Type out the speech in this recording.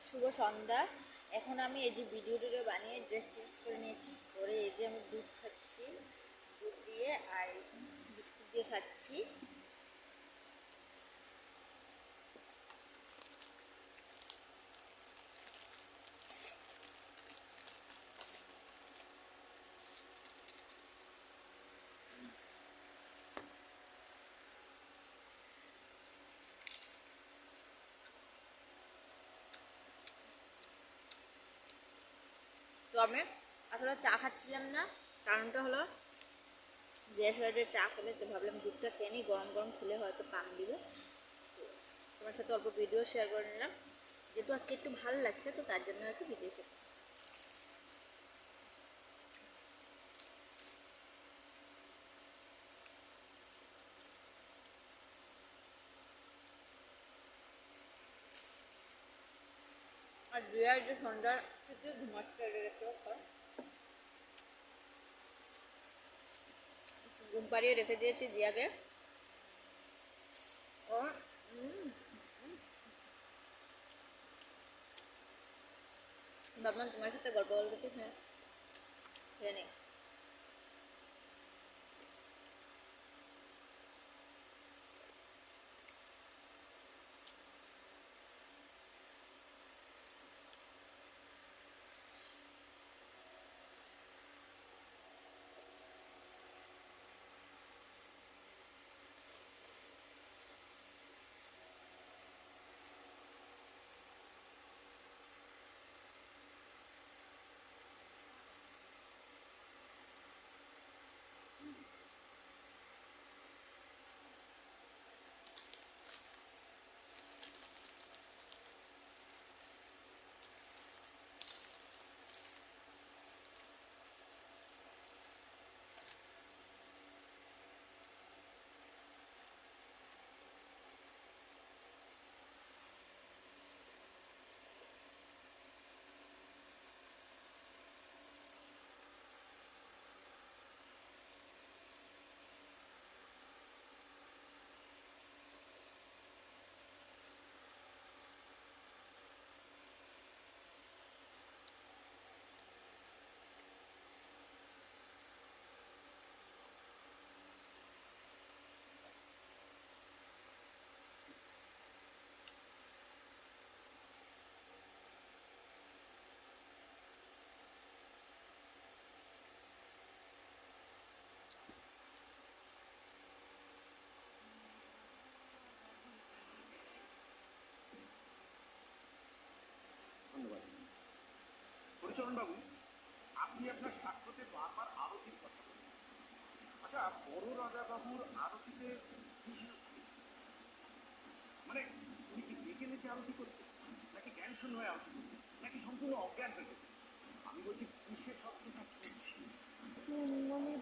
শুভ সন্ধ্যা। এখন আমি এই যে ভিডিও টিডিও বানিয়ে ড্রেস চেঞ্জ করে নিয়েছি, করে এই যে আমি দুধ খাচ্ছি, দুধ দিয়ে আর বিস্কুট দিয়ে খাচ্ছি। তো আমি আসলে চা খাচ্ছিলাম না, কারণটা হলো গ্যাস হয়ে যায় চা খেলে, তো ভাবলাম দুধটা খেয়ে নিই, গরম গরম খেলে হয়তো কাম দিবে। তোমার সাথে অল্প ভিডিও শেয়ার করে নিলাম, যেহেতু আজকে একটু ভালো লাগছে তো তার জন্য আর কি ভিডিও শেয়ার। আর রিয়ার যে সন্ধ্যা থেকে ঘুমাচ্ছে দেখতে পাচ্ছ, ঘুম পাড়িয়ে রেখে দিয়েছি দিয়াকে। ও ভাবলাম তোমার সাথে গল্প বলতে, হ্যাঁ খেয়ে নেই। ধন্যবাদ। হরিচরণ বাবু, আপনি আপনার সাক্ষ্যতে বারবার আরতির কথা বলেছেন। আচ্ছা, বড় রাজা বাবুর আরতিতে কিসের থাকে? মানে উনি কি নেচে নেচে আরতি করতেন, নাকি জ্ঞান শূন্য হয়ে আরতি করতেন, নাকি সম্পূর্ণ অজ্ঞান হয়ে যেতেন? আমি বলছি কিসের শব্দটা কি? মানে